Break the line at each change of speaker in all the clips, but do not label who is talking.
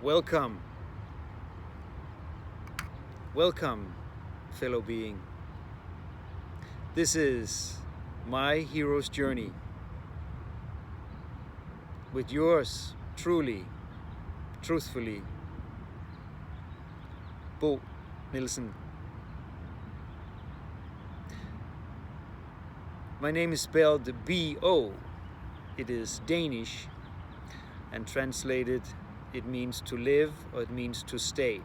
Welcome. Welcome, fellow being. This is my hero's journey with yours truly, truthfully, Bo Nielsen. My name is spelled B-O. It is Danish, and translated it means to live or it means to stay.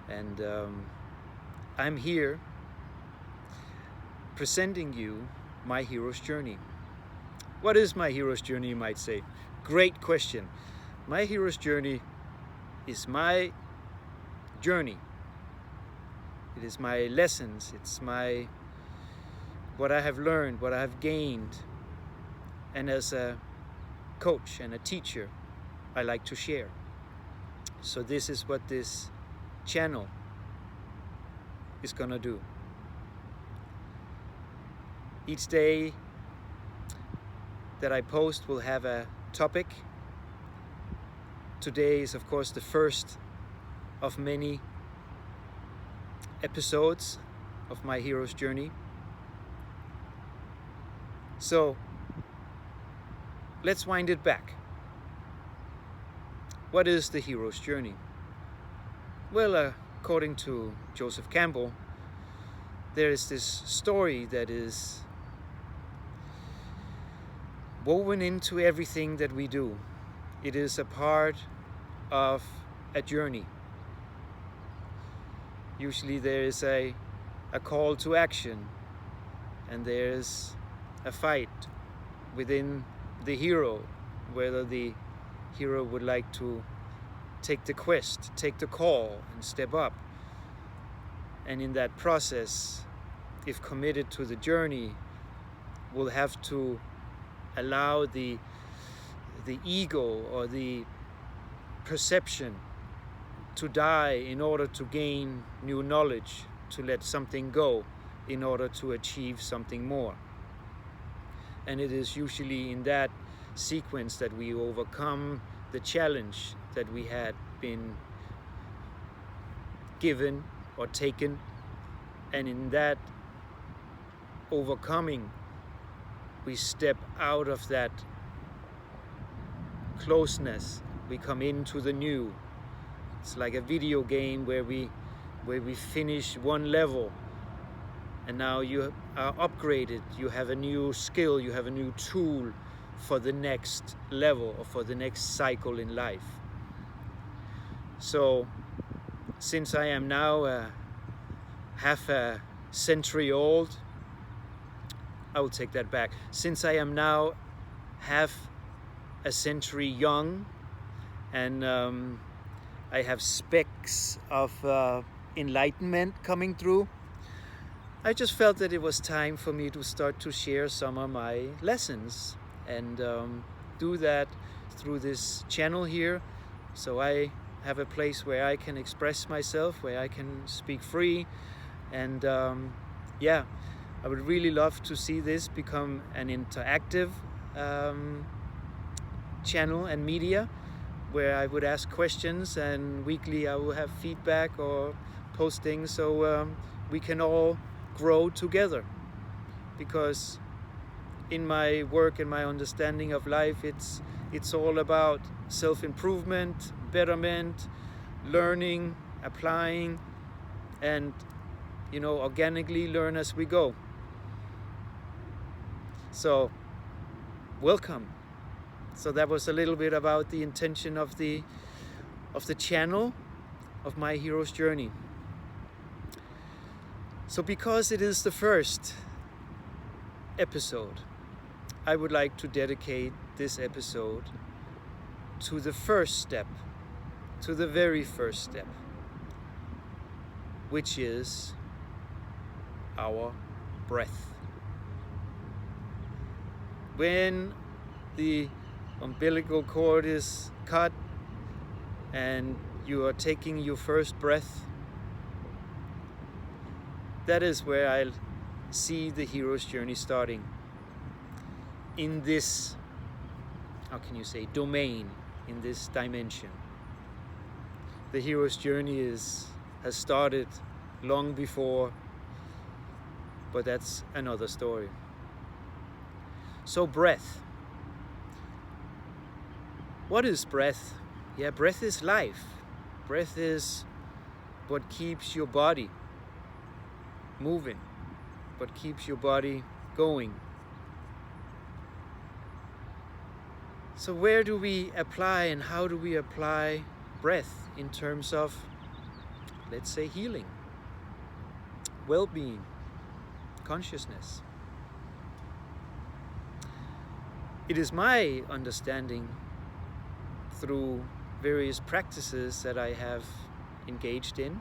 And I'm here presenting you my hero's journey. What is my hero's journey, you might say? Great question. My hero's journey is my journey. It is my lessons. It's what I have learned, what I have gained. And as a coach and a teacher, I like to share. So this is what this channel is gonna do. Each day that I post will have a topic. Today is of course the first of many episodes of my hero's journey. So let's wind it back. What is the hero's journey? Well, according to Joseph Campbell, there is this story that is woven into everything that we do. It is a part of a journey. Usually there is a call to action, and there's a fight within the hero, whether the hero would like to take the quest, take the call, and step up. And in that process, if committed to the journey, will have to allow the ego or the perception to die in order to gain new knowledge, to let something go in order to achieve something more. And it is usually in that sequence that we overcome the challenge that we had been given or taken, and in that overcoming we step out of that closeness, we come into the new. It's like a video game where we finish one level and now you are upgraded, you have a new skill, you have a new tool for the next level or for the next cycle in life. So since I am now half a century old, I will take that back. Since I am now half a century young, and I have specks of enlightenment coming through, I just felt that it was time for me to start to share some of my lessons, and do that through this channel here. So I have a place where I can express myself, where I can speak free, and yeah, I would really love to see this become an interactive channel and media, where I would ask questions, and weekly I will have feedback or postings, so we can all grow together. Because in my work and my understanding of life, it's all about self-improvement, betterment, learning, applying, and organically learn as we go. So welcome. So that was a little bit about the intention of the channel of my hero's journey. So because it is the first episode, I would like to dedicate this episode to the first step, to the very first step, which is our breath. When the umbilical cord is cut and you are taking your first breath, that is where I see the hero's journey starting. In this, how can you say, domain, in this dimension. the hero's journey has started long before, but that's another story. So breath. What is breath? Yeah, breath is life. Breath is what keeps your body moving, what keeps your body going. So where do we apply and how do we apply breath in terms of, let's say, healing, well-being, consciousness? It is my understanding through various practices that I have engaged in,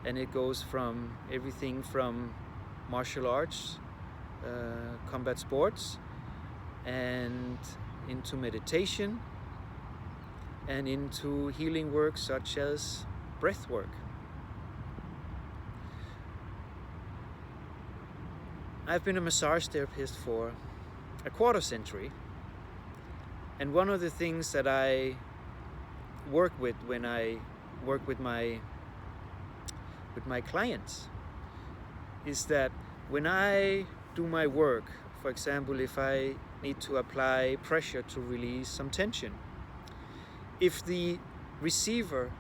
and it goes from everything from martial arts, combat sports, and into meditation, and into healing work such as breath work. I've been a massage therapist for a quarter century, and one of the things that I work with when I work with my clients is that when I do my work, for example, if I need to apply pressure to release some tension, if the receiver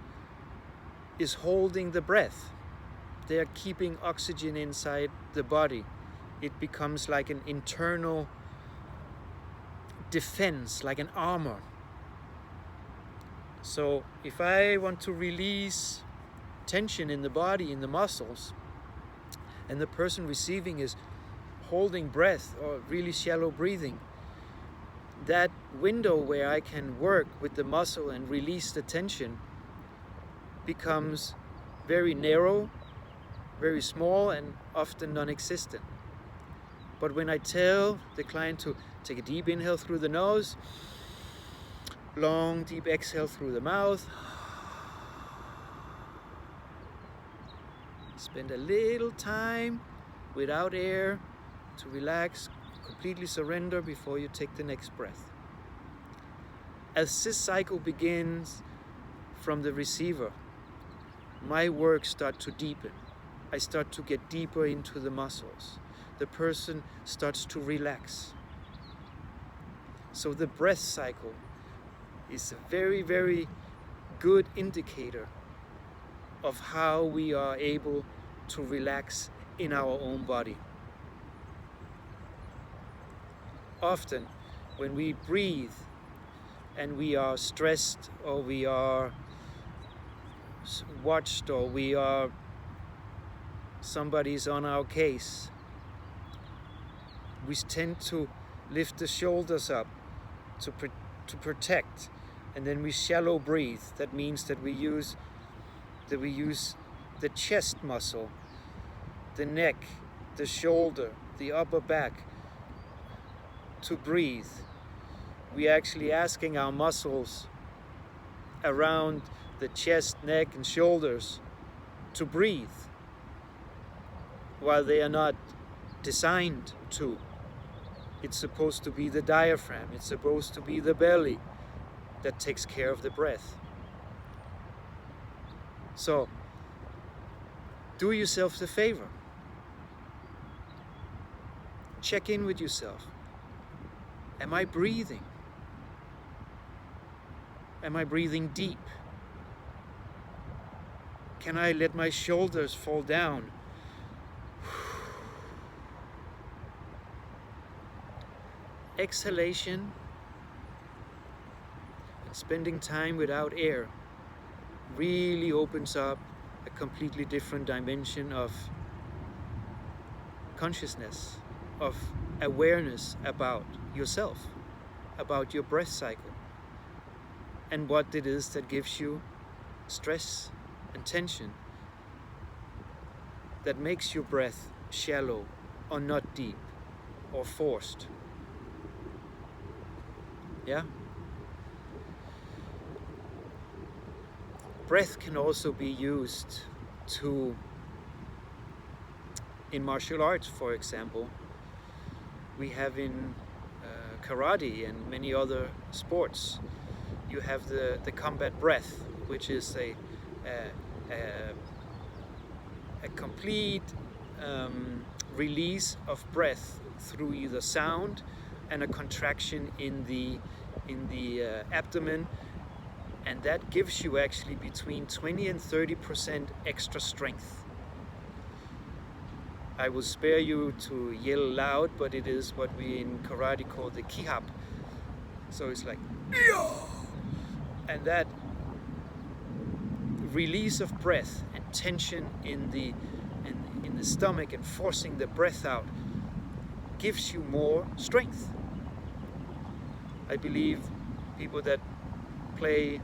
is holding the breath, they are keeping oxygen inside the body, it becomes like an internal defense, like an armor. So if I want to release tension in the body, in the muscles, and the person receiving is holding breath or really shallow breathing, that window where I can work with the muscle and release the tension becomes very narrow, very small, and often non-existent. But when I tell the client to take a deep inhale through the nose, long deep exhale through the mouth, spend a little time without air to relax, completely surrender before you take the next breath. As this cycle begins from the receiver, my work starts to deepen. I start to get deeper into the muscles. The person starts to relax. So the breath cycle is a very, very good indicator of how we are able to relax in our own body. Often, when we breathe and we are stressed, or we are watched, or we are somebody's on our case, we tend to lift the shoulders up to protect, and then we shallow breathe. That means that we use the chest muscle, the neck, the shoulder, the upper back to breathe. We're actually asking our muscles around the chest, neck, and shoulders to breathe, while they are not designed to. It's supposed to be the diaphragm, it's supposed to be the belly that takes care of the breath. So, do yourself the favor. Check in with yourself. Am I breathing? Am I breathing deep? Can I let my shoulders fall down? Exhalation and spending time without air really opens up a completely different dimension of consciousness, of awareness about yourself, about your breath cycle, and what it is that gives you stress and tension, that makes your breath shallow or not deep or forced. Yeah? Breath can also be used in martial arts, for example. We have in karate and many other sports, you have the combat breath, which is a complete release of breath through either sound and a contraction in the abdomen, and that gives you actually between 20 and 30% extra strength. I will spare you to yell loud, but it is what we in karate call the kihap. So it's like, and that release of breath and tension in the stomach and forcing the breath out gives you more strength. I believe people that play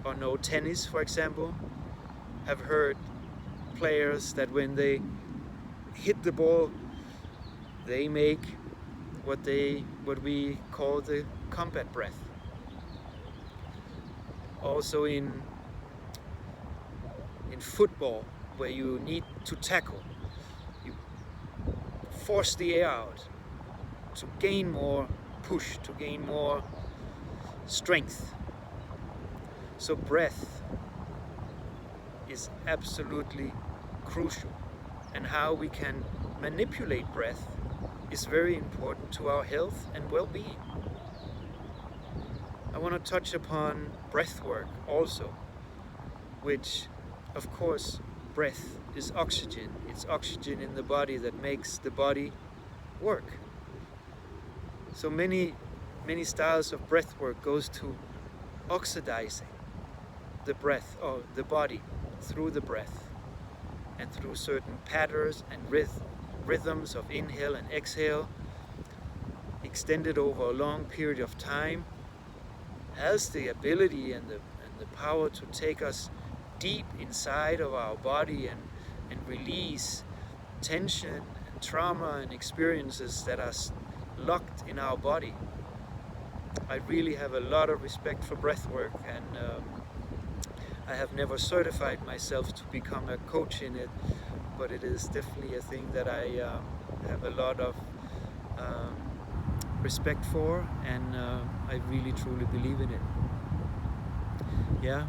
or know tennis, for example, have heard players that when they hit the ball, they make what we call the combat breath. Also in football, where you need to tackle, you force the air out to gain more push, to gain more strength. So breath is absolutely crucial, and how we can manipulate breath is very important to our health and well-being. I want to touch upon breath work also, which of course breath is oxygen. It's oxygen in the body that makes the body work. So many styles of breath work goes to oxidizing the breath or the body through the breath and through certain patterns and rhythms of inhale and exhale extended over a long period of time has the ability and the power to take us deep inside of our body and release tension and trauma and experiences that are locked in our body. I really have a lot of respect for breath work, and I have never certified myself to become a coach in it, but it is definitely a thing that I have a lot of respect for, and I really truly believe in it. Yeah.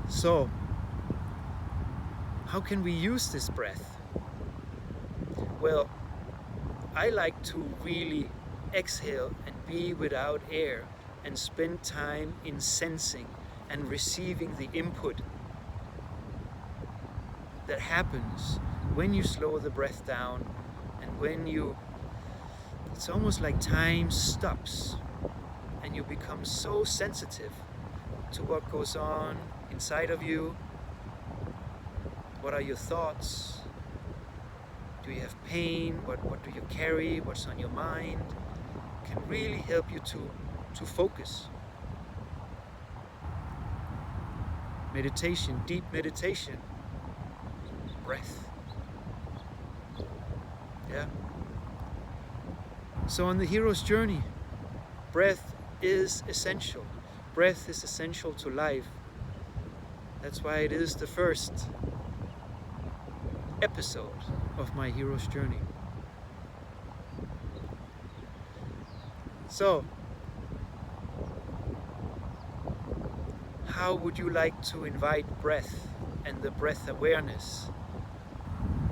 So, how can we use this breath? Well, I like to really exhale and be without air and spend time in sensing and receiving the input that happens when you slow the breath down, and when it's almost like time stops and you become so sensitive to what goes on inside of you. What are your thoughts? Do you have pain? What do you carry? What's on your mind? Can really help you to focus. Meditation, deep meditation, breath. Yeah. So on the hero's journey, breath is essential. Breath is essential to life. That's why it is the first episode of my hero's journey. So, how would you like to invite breath and the breath awareness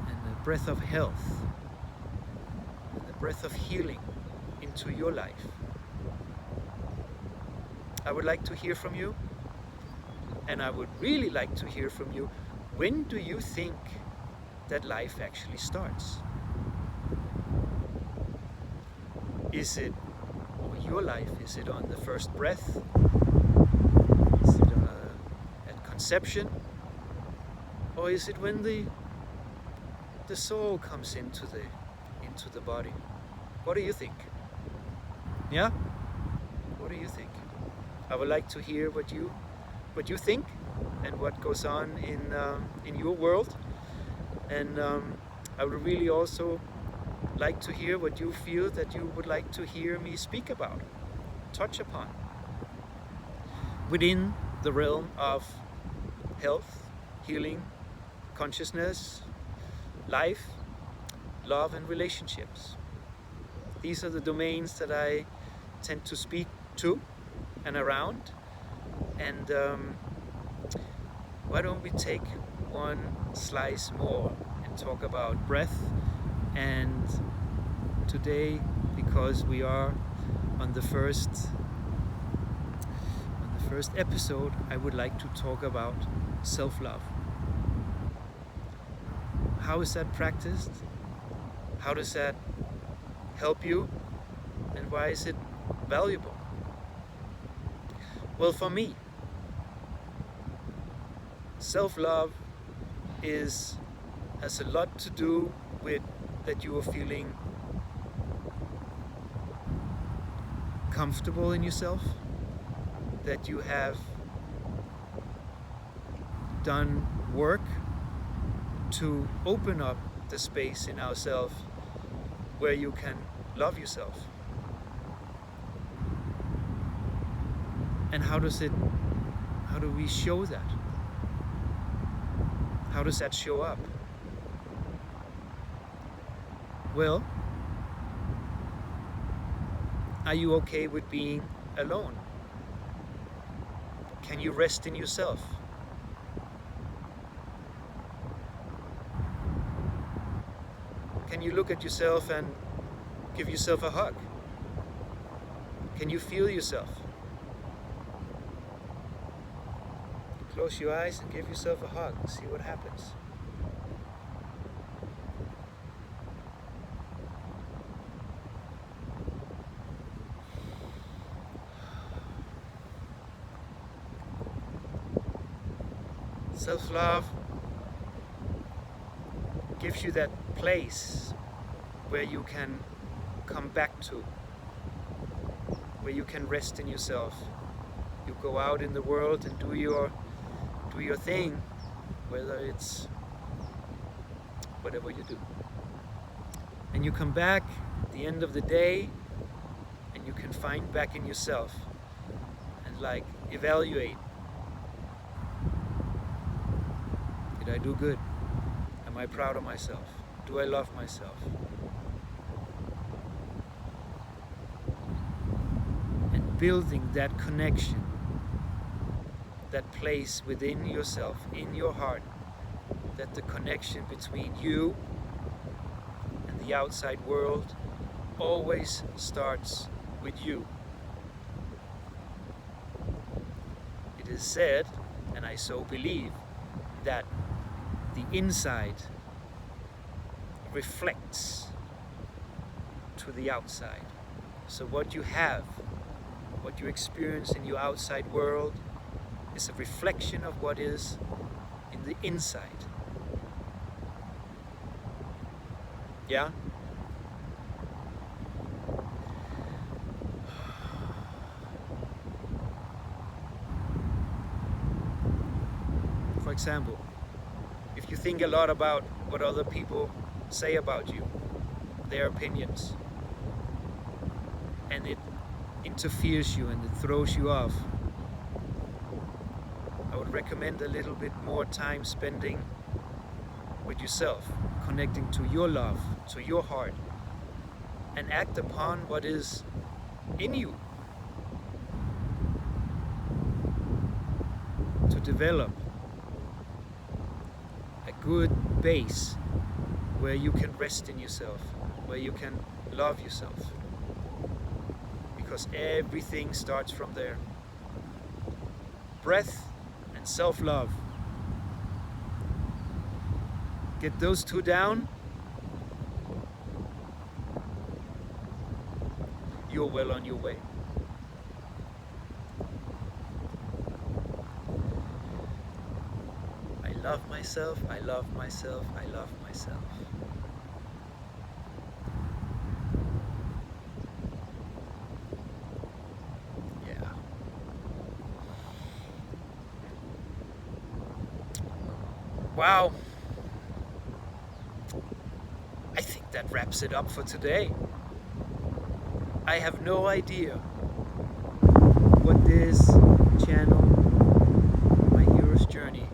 and the breath of health and the breath of healing into your life? I would like to hear from you, and I would really like to hear from you. When do you think that life actually starts? Is it, or your life, is it on the first breath? Is it at conception? Or is it when the soul comes into the body? What do you think? Yeah? What do you think? I would like to hear what you think and what goes on in your world, and I would really also like to hear what you feel that you would like to hear me speak about, touch upon, within the realm of health, healing, consciousness, life, love, and relationships. These are the domains that I tend to speak to and around, And why don't we take one slice more and talk about breath? And today, because we are on the first episode, I would like to talk about self-love. How is that practiced? How does that help you? And why is it valuable? Well, for me, self-love has a lot to do with that you are feeling comfortable in yourself, that you have done work to open up the space in ourselves where you can love yourself. And how do we show that? How does that show up? Well, are you okay with being alone? Can you rest in yourself? Can you look at yourself and give yourself a hug? Can you feel yourself? Close your eyes and give yourself a hug and see what happens. Self-love gives you that place where you can come back to, where you can rest in yourself. You go out in the world and do your thing, whether it's whatever you do. And you come back at the end of the day and you can find back in yourself and like evaluate. Did I do good? Am I proud of myself? Do I love myself? And building that connection, that place within yourself, in your heart, that the connection between you and the outside world always starts with you. It is said, and I so believe, that the inside reflects to the outside. So what you have, what you experience in your outside world is a reflection of what is in the inside. Yeah? For example, if you think a lot about what other people say about you, their opinions, and it interferes you and it throws you off, I would recommend a little bit more time spending with yourself, connecting to your love, to your heart, and act upon what is in you to develop a good base where you can rest in yourself, where you can love yourself. Because everything starts from there. Breath and self-love. Get those two down, you're well on your way. I love myself, I love myself, I love myself. Yeah. Wow. I think that wraps it up for today. I have no idea what this channel, My Hero's Journey,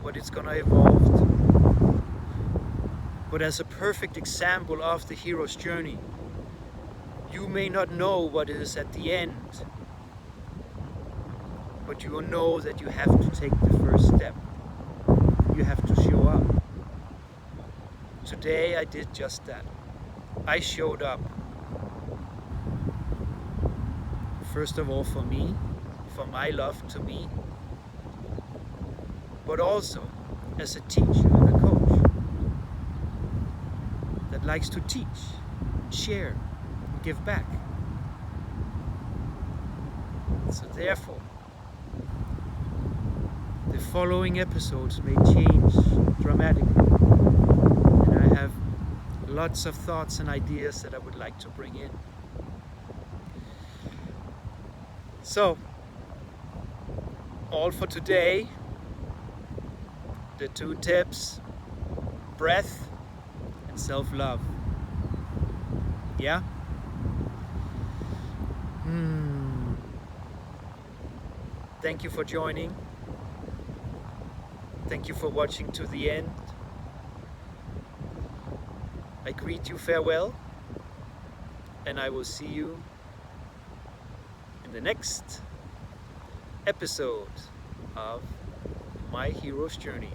what it's gonna evolve to. But as a perfect example of the hero's journey, you may not know what is at the end. but you know that you have to take the first step. You have to show up. Today I did just that. I showed up. First of all for me, for my love to me, but also as a teacher and a coach that likes to teach, share, and give back. So therefore, the following episodes may change dramatically, and I have lots of thoughts and ideas that I would like to bring in. So, all for today. The 2 tips: breath and self-love. Yeah? Thank you for joining. Thank you for watching to the end. I greet you farewell, and I will see you in the next episode of My Hero's Journey.